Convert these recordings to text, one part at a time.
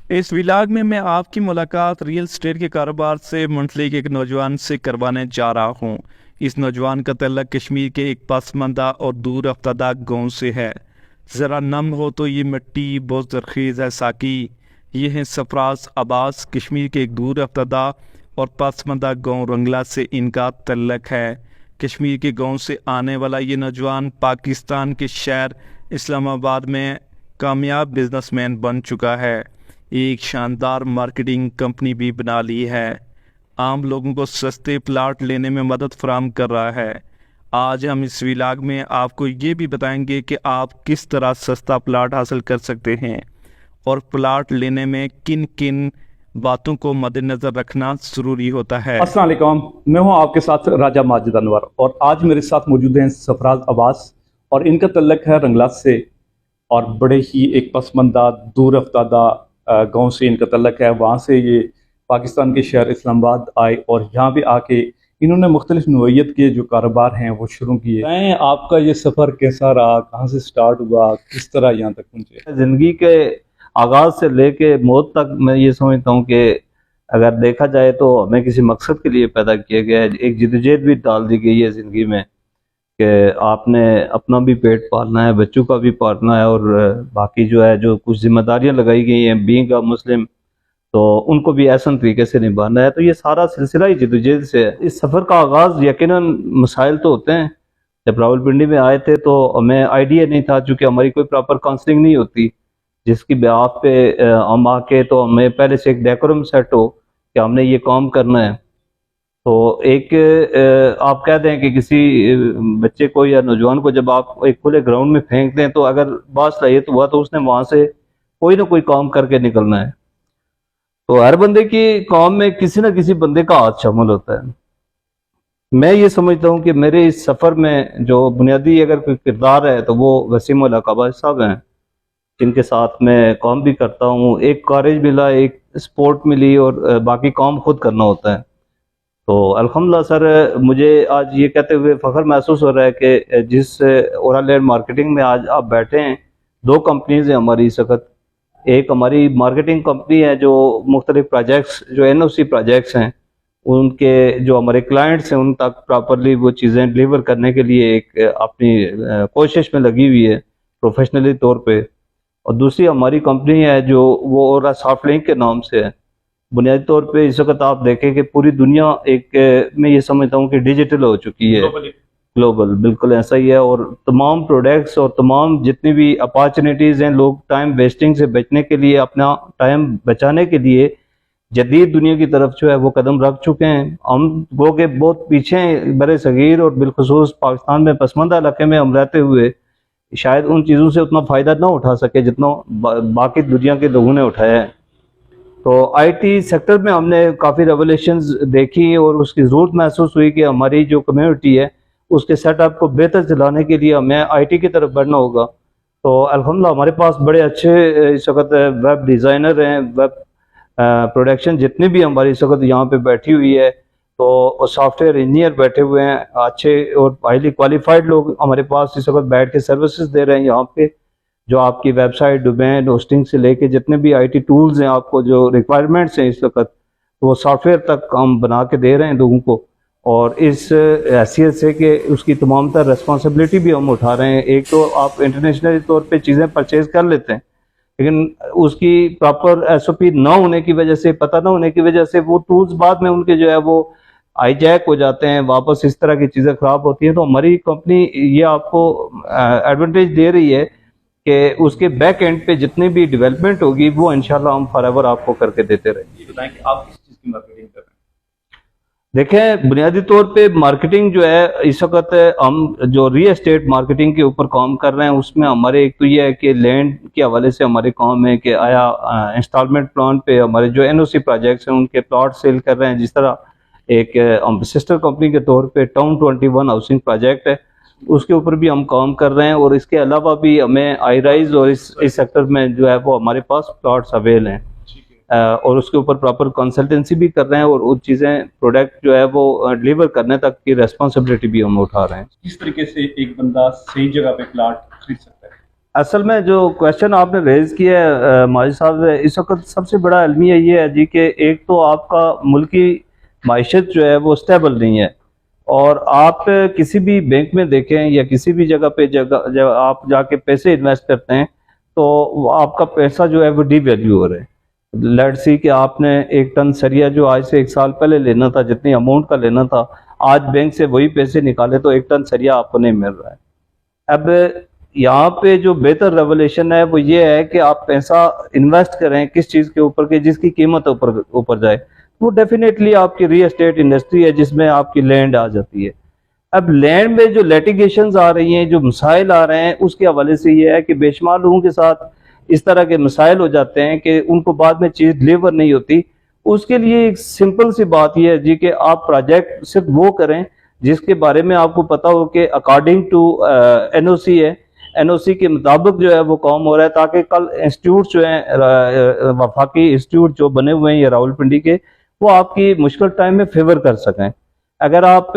इस व्लॉग में मैं आपकी मुलाकात रियल एस्टेट के कारोबार से मुंसलिक एक नौजवान से करवाने जा रहा हूँ। इस नौजवान का तल्लक कश्मीर के एक पसमानदा और दूर अफ्तादा गाँव से है। ज़रा नम हो तो ये मिट्टी बहुत जरखेज़ है साकी। ये है सरफराज अब्बास, कश्मीर के एक दूर अफ्तादा और पसमानदा गाँव रंगला से इनका तल्लक है। कश्मीर के गाँव से आने वाला ये नौजवान पाकिस्तान के शहर इस्लामाबाद में कामयाब बिजनेसमैन बन चुका है। एक शानदार मार्केटिंग कंपनी भी बना ली है। आम लोगों को सस्ते प्लाट लेने में मदद फराहम कर रहा है। आज हम इस व्लॉग में आपको ये भी बताएंगे कि आप किस तरह सस्ता प्लाट हासिल कर सकते हैं और प्लाट लेने में किन किन बातों को मद्देनज़र रखना ज़रूरी होता है। अस्सलाम वालेकुम, मैं हूं आपके साथ राजा माजिद अनवर और आज मेरे साथ मौजूद हैं सरफराज अब्बास और इनका तल्लक है रंगला से और बड़े ही एक पसमंदा दूर अफ्तादा गांव से इनका तल्लक है। वहां से ये पाकिस्तान के शहर इस्लामाबाद आए और यहाँ पे आके इन्होंने मुख्तलिफ नोयत के जो कारोबार हैं वो शुरू किए। आपका ये सफ़र कैसा रहा, कहाँ से स्टार्ट हुआ, किस तरह यहाँ तक पहुँचे? जिंदगी के आगाज से लेके मौत तक मैं ये समझता हूँ कि अगर देखा जाए तो हमें किसी मकसद के लिए पैदा किया गया है। एक जिद्दोजहद भी डाल दी गई है ज़िंदगी में कि आपने अपना भी पेट पालना है, बच्चों का भी पालना है और बाकी जो है जो कुछ जिम्मेदारियां लगाई गई हैं बीइंग अ मुस्लिम, तो उनको भी ऐसा तरीके से निभाना है। तो ये सारा सिलसिला ही जिद्दोजहद से है। इस सफ़र का आगाज़ यकीनन मसाइल तो होते हैं। जब रावलपिंडी में आए थे तो हमें आइडिया नहीं था, चूँकि हमारी कोई प्रॉपर काउंसलिंग नहीं होती, जिसकी ब्याह पे हम आके तो हमें पहले से एक डेकोरम सेट हो कि हमने ये काम करना है। तो एक आप कह दें कि किसी बच्चे को या नौजवान को जब आप एक खुले ग्राउंड में फेंक दें तो अगर बासलाहियत हुआ तो उसने वहां से कोई ना कोई काम करके निकलना है। तो हर बंदे की काम में किसी ना किसी बंदे का हाथ शामिल होता है। मैं ये समझता हूँ कि मेरे इस सफ़र में जो बुनियादी अगर कोई किरदार है तो वो वसीम उल हक अब्बास साहब हैं, जिनके साथ मैं काम भी करता हूँ। एक कॉलेज मिला, एक सपोर्ट मिली और बाकी काम खुद करना होता है। तो अल्हम्दुलिल्लाह सर, मुझे आज ये कहते हुए फ़ख्र महसूस हो रहा है कि जिस ओरालैंड मार्केटिंग में आज आप बैठे हैं, दो कंपनीज़ हैं हमारी इस वक्त। एक हमारी मार्केटिंग कंपनी है जो मुख्तलिफ प्रोजेक्ट्स जो एनओसी प्रोजेक्ट्स हैं उनके जो हमारे क्लाइंट्स हैं उन तक प्रॉपरली वो चीज़ें डिलीवर करने के लिए एक अपनी कोशिश में लगी हुई है प्रोफेशनली तौर पे। और दूसरी हमारी कंपनी है जो वो ओरा सॉफ्टलिंक के नाम से है। बुनियादी तौर पे इस वक्त आप देखें कि पूरी दुनिया एक मैं ये समझता हूँ कि डिजिटल हो चुकी है, ग्लोबल, बिल्कुल ऐसा ही है। और तमाम प्रोडक्ट्स और तमाम जितनी भी अपॉर्चुनिटीज़ हैं, लोग टाइम वेस्टिंग से बचने के लिए, अपना टाइम बचाने के लिए जदीद दुनिया की तरफ जो है वो कदम रख चुके हैं। हम वो के बहुत पीछे हैं बड़े सगीर और बिलखसूस पाकिस्तान में पसमानदा इलाके में हम रहते हुए शायद उन चीज़ों से उतना फ़ायदा ना उठा सके जितना बाकी दुनिया के लोगों ने उठाया है। तो आईटी सेक्टर में हमने काफ़ी रेवोल्यूशंस देखी और उसकी ज़रूरत महसूस हुई कि हमारी जो कम्युनिटी है उसके सेटअप को बेहतर चलाने के लिए हमें आईटी की तरफ बढ़ना होगा। तो अल्हम्दुलिल्लाह हमारे पास बड़े अच्छे इस वक्त वेब डिज़ाइनर हैं, वेब प्रोडक्शन जितनी भी हमारी इस वक्त यहाँ पे बैठी हुई है, तो सॉफ्टवेयर इंजीनियर बैठे हुए हैं अच्छे और हाईली क्वालिफाइड लोग हमारे पास इस वक्त बैठ के सर्विसेज दे रहे हैं यहाँ पे। जो आपकी वेबसाइट, डोमेन होस्टिंग से लेके जितने भी आईटी टूल्स हैं, आपको जो रिक्वायरमेंट्स हैं इस वक्त, तो वो सॉफ्टवेयर तक हम बना के दे रहे हैं लोगों को। और इस हैसियत से कि उसकी तमाम तर रिस्पॉन्सिबिलिटी भी हम उठा रहे हैं। एक तो आप इंटरनेशनली तौर पे चीज़ें परचेज कर लेते हैं, लेकिन उसकी प्रॉपर एसओपी ना होने की वजह से, पता ना होने की वजह से वो टूल्स बाद में उनके जो है वो हाईजैक हो जाते हैं, वापस इस तरह की चीज़ें ख़राब होती हैं। तो हमारी कंपनी ये आपको एडवांटेज दे रही है कि उसके बैक एंड पे जितनी भी डेवलपमेंट होगी वो इंशाल्लाह हम फॉरएवर आपको करके देते रहेंगे। बताएं कि आप किस चीज़ की मार्केटिंग कर रहे हैं? देखें, बुनियादी तौर पे मार्केटिंग जो है इस वक्त हम जो रियल एस्टेट मार्केटिंग के ऊपर काम कर रहे हैं उसमें हमारे एक तो ये है कि लैंड के हवाले से हमारे काम है कि आया इंस्टॉलमेंट प्लान पे हमारे जो एनओसी प्रोजेक्ट्स हैं उनके प्लॉट सेल कर रहे हैं। जिस तरह एक सिस्टर कंपनी के तौर पे टाउन 21 हाउसिंग प्रोजेक्ट है, उसके ऊपर भी हम काम कर रहे हैं। और इसके अलावा भी हमें आई राइज और इस सेक्टर में जो है वो हमारे पास प्लॉट्स अवेल हैं और उसके ऊपर प्रॉपर कंसल्टेंसी भी कर रहे हैं और वो चीज़ें प्रोडक्ट जो है वो डिलीवर करने तक की रिस्पॉन्सिबिलिटी भी हम उठा रहे हैं। किस तरीके से एक बंदा सही जगह पे प्लाट खरीद सकता है? असल में जो क्वेश्चन आपने रेज किया है माजिद साहब, इस वक्त सबसे बड़ा अलमिया ये है जी कि एक तो आपका मुल्की माइशत जो है वो स्टेबल नहीं है, और आप किसी भी बैंक में देखें या किसी भी जगह पे जब आप जाके पैसे इन्वेस्ट करते हैं तो आपका पैसा जो है वो डिवैल्यू हो रहा है। लेट्स सी कि आपने 1 टन सरिया जो आज से 1 साल पहले लेना था, जितनी अमाउंट का लेना था, आज बैंक से वही पैसे निकाले तो 1 टन सरिया आपको नहीं मिल रहा है। अब यहाँ पे जो बेहतर रेवोल्यूशन है वो ये है कि आप पैसा इन्वेस्ट करें किस चीज़ के ऊपर के जिसकी कीमत ऊपर ऊपर जाए। वो डेफिनेटली आपकी रियल एस्टेट इंडस्ट्री है जिसमें आपकी लैंड आ जाती है। अब लैंड में जो लिटिगेशंस आ रही हैं, जो मसाइल आ रहे हैं, उसके हवाले से ये है कि बेशुमार लोगों के साथ इस तरह के मसाइल हो जाते हैं कि उनको बाद में चीज़ डिलीवर नहीं होती। उसके लिए एक सिंपल सी बात यह है जी कि आप प्रोजेक्ट सिर्फ वो करें जिसके बारे में आपको पता हो कि अकॉर्डिंग टू एनओसी है, एनओसी के मुताबिक जो है वो काम हो रहा है, ताकि कल इंस्टीट्यूट जो है वफाकी इंस्टीट्यूट जो बने हुए हैं ये रावलपिंडी के, वो आपकी मुश्किल टाइम में फेवर कर सकें। अगर आप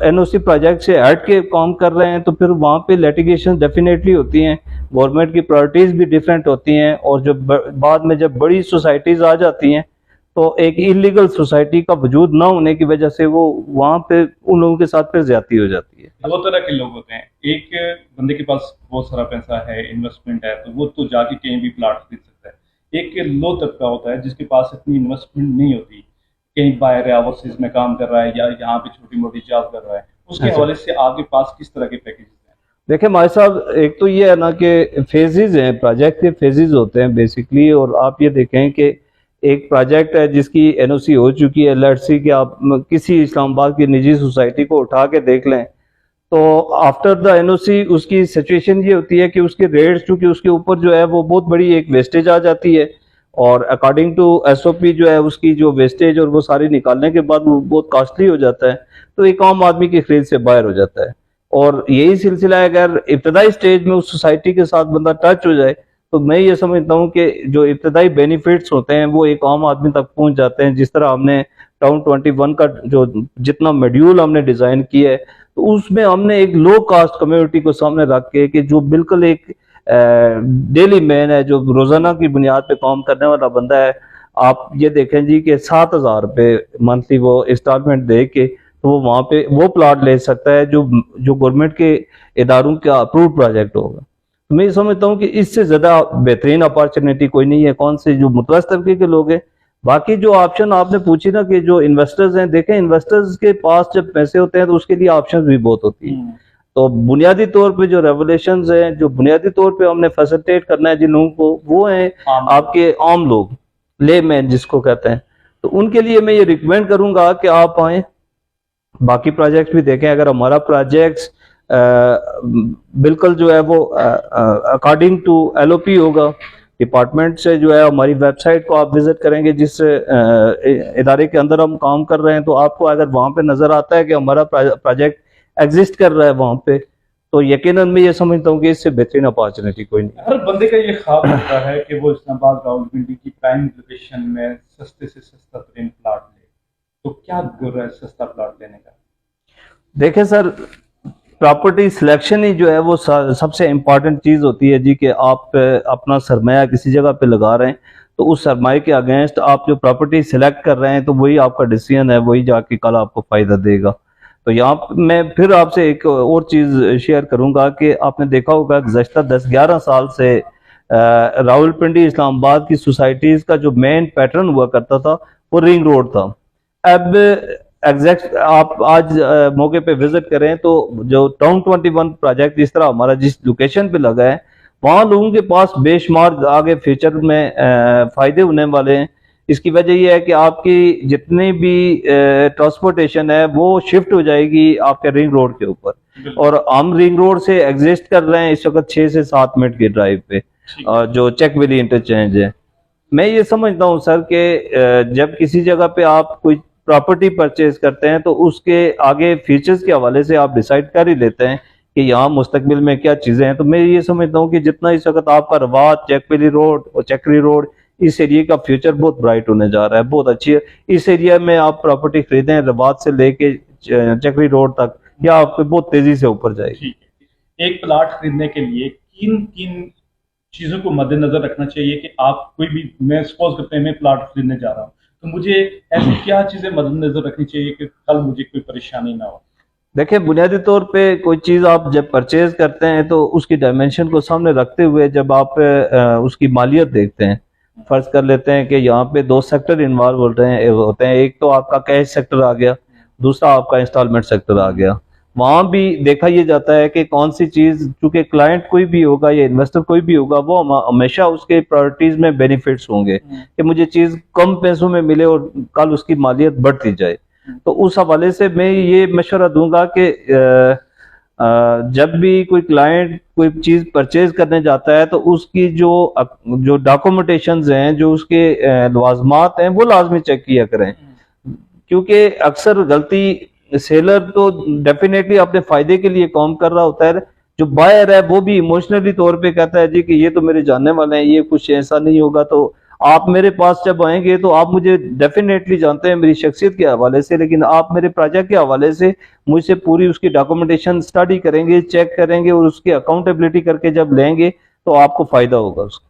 एनओसी प्रोजेक्ट से हट के काम कर रहे हैं तो फिर वहाँ पे लिटिगेशन डेफिनेटली होती हैं, गवर्नमेंट की प्रायोरिटीज़ भी डिफरेंट होती हैं, और जो बाद में जब बड़ी सोसाइटीज़ आ जाती हैं तो एक इलीगल सोसाइटी का वजूद ना होने की वजह से वो वहाँ पे उन लोगों के साथ फिर ज्यादती हो जाती है। 2 तरह के लोग होते हैं। एक बंदे के पास बहुत सारा पैसा है, इन्वेस्टमेंट है, तो वो तो जाके कहीं भी प्लाट खरीद सकता है। एक लो तबका होता है जिसके पास इतनी इन्वेस्टमेंट नहीं होती, कहीं बाहर ओवरसीज में काम कर रहा है या यहाँ पे छोटी मोटी जॉब कर रहा है, उसके हवाले से आपके पास किस तरह के पैकेज हैं? देखिए माई साहब, एक तो ये है ना कि फेजेज हैं, प्रोजेक्ट के फेजेज होते हैं बेसिकली, और आप ये देखें कि एक प्रोजेक्ट है जिसकी एनओसी हो चुकी है, लेट्स सी कि आप किसी इस्लामाबाद की निजी सोसाइटी को उठा के देख लें, तो आफ्टर द एनओसी उसकी सिचुएशन ये होती है कि उसके रेट्स, चूंकि उसके ऊपर जो है वो बहुत बड़ी एक वेस्टेज आ जाती है, और अकॉर्डिंग टू एसओपी जो है उसकी जो वेस्टेज और वो सारी निकालने के बाद वो बहुत कॉस्टली हो जाता है, तो एक आम आदमी की खरीद से बाहर हो जाता है। और यही सिलसिला है, अगर इब्तदाई स्टेज में उस सोसाइटी के साथ बंदा टच हो जाए तो मैं ये समझता हूँ कि जो इब्तदाई बेनिफिट्स होते हैं वो एक आम आदमी तक पहुंच जाते हैं। जिस तरह हमने टाउन 21 का जो जितना मॉड्यूल हमने डिजाइन किया है, तो उसमें हमने एक लो कास्ट कम्युनिटी को सामने रख के कि जो बिल्कुल एक डेली मैन है, जो रोजाना की बुनियाद पे काम करने वाला बंदा है, आप ये देखें जी कि 7,000 रुपये मंथली वो इंस्टॉलमेंट दे के तो वो वहाँ पे वो प्लॉट ले सकता है जो गवर्नमेंट के इदारों का अप्रूव प्रोजेक्ट होगा। तो मैं समझता हूँ कि इससे ज्यादा बेहतरीन अपॉर्चुनिटी कोई नहीं है। कौन से जो मुतवस्सित तबके के लोग हैं, बाकी जो ऑप्शन आपने पूछी ना कि जो इन्वेस्टर्स हैं, देखें इन्वेस्टर्स के पास जब पैसे होते हैं तो उसके लिए ऑप्शंस भी बहुत होती है। तो बुनियादी तौर पे जो रेवोल्यूशंस हैं, जो बुनियादी तौर पे हमने फैसिलिटेट करना है जिन लोगों को, वो हैं आपके आम लोग, ले मैन जिसको कहते हैं। तो उनके लिए मैं ये रिकमेंड करूंगा कि आप आए, बाकी प्रोजेक्ट भी देखें। अगर हमारा प्रोजेक्ट्स बिल्कुल जो है वो अकॉर्डिंग टू एलओपी होगा डिपार्टमेंट से, जो है हमारी वेबसाइट को आप विजिट करेंगे जिस इदारे के अंदर हम काम कर रहे हैं, तो आपको अगर वहाँ पे नजर आता है कि हमारा प्रोजेक्ट एग्जिस्ट कर रहा है वहाँ पे, तो यकीनन मैं ये समझता हूँ कि इससे बेहतरीन अपॉर्चुनिटी कोई नहीं। हर बंदे का ये ख्वाब होता है कि वो इस्लामाबाद रावलपिंडी की प्राइम लोकेशन में सस्ते से सस्ता तरीन प्लाट ले, तो क्या गुर है सस्ता प्लाट लेने का? देखें सर, प्रॉपर्टी सिलेक्शन ही जो है वो सबसे इम्पॉर्टेंट चीज़ होती है जी, कि आप अपना सरमाया किसी जगह पे लगा रहे हैं तो उस सरमाए के अगेंस्ट आप जो प्रॉपर्टी सिलेक्ट कर रहे हैं तो वही आपका डिसीजन है, वही जाके कल आपको फ़ायदा देगा। तो यहाँ मैं फिर आपसे एक और चीज़ शेयर करूँगा कि आपने देखा होगा गुज़श्ता 10-11 साल से रावलपिंडी इस्लामाबाद की सोसाइटीज़ का जो मेन पैटर्न हुआ करता था वो रिंग रोड था। अब एग्जैक्ट आप आज मौके पे विजिट करें तो जो टाउन 21 प्रोजेक्ट जिस तरह हमारा जिस लोकेशन पे लगा है, वहाँ लोगों के पास बेशुमार आगे फ्यूचर में फायदे होने वाले हैं। इसकी वजह यह है कि आपकी जितनी भी ट्रांसपोर्टेशन है वो शिफ्ट हो जाएगी आपके रिंग रोड के ऊपर, और हम रिंग रोड से एग्जिस्ट कर रहे हैं इस वक्त 6 से 7 मिनट की ड्राइव पे, जो चेक वैली इंटरचेंज है। मैं ये समझता हूँ सर कि जब किसी जगह पे आप कोई प्रॉपर्टी परचेज करते हैं तो उसके आगे फीचर्स के हवाले से आप डिसाइड कर ही लेते हैं कि यहाँ मुस्तकबिल में क्या चीज़ें हैं। तो मैं ये समझता हूँ कि जितना इस वक्त आपका रवात, चेक वैली रोड और चक्री रोड, इस एरिया का फ्यूचर बहुत ब्राइट होने जा रहा है, बहुत अच्छी है। इस एरिया में आप प्रॉपर्टी खरीदें रवात से लेके चक्री रोड तक, या आपको बहुत तेजी से ऊपर जाएगी। एक प्लाट खरीदने के लिए किन किन चीज़ों को मद्देनजर रखना चाहिए कि आप कोई भी, मैं सपोज करते हैं मैं प्लाट खरीदने जा रहा हूँ, तो मुझे ऐसी क्या चीज़ें मद्देनजर रखनी चाहिए कि कल मुझे कोई परेशानी ना हो? देखिए, बुनियादी तौर पे कोई चीज़ आप जब परचेज करते हैं तो उसकी डायमेंशन को सामने रखते हुए जब आप उसकी मालियत देखते हैं, फर्ज कर लेते हैं कि यहाँ पे दो सेक्टर इन्वॉल्व होते हैं। एक तो आपका कैश सेक्टर आ गया, दूसरा आपका इंस्टॉलमेंट सेक्टर आ गया। वहाँ भी देखा ये जाता है कि कौन सी चीज़, चूंकि क्लाइंट कोई भी होगा या इन्वेस्टर कोई भी होगा, वो हमेशा उसके प्रायोरिटीज में बेनिफिट्स होंगे कि मुझे चीज़ कम पैसों में मिले और कल उसकी मालियत बढ़ती जाए। तो उस हवाले से मैं ये मशवरा दूंगा कि जब भी कोई क्लाइंट कोई चीज़ परचेज करने जाता है तो उसकी जो डॉक्यूमेंटेशंस हैं, जो उसके लवाजमात हैं, वो लाजमी चेक किया करें। क्योंकि अक्सर गलती, सेलर तो डेफिनेटली अपने फायदे के लिए काम कर रहा होता है, जो बायर है वो भी इमोशनली तौर पे कहता है जी कि ये तो मेरे जानने वाले हैं, ये कुछ ऐसा नहीं होगा, तो आप मेरे पास जब आएंगे तो आप मुझे डेफिनेटली जानते हैं मेरी शख्सियत के हवाले से, लेकिन आप मेरे प्रोजेक्ट के हवाले से मुझसे पूरी उसकी डॉक्यूमेंटेशन स्टडी करेंगे, चेक करेंगे और उसकी अकाउंटेबिलिटी करके जब लेंगे तो आपको फायदा होगा उसका।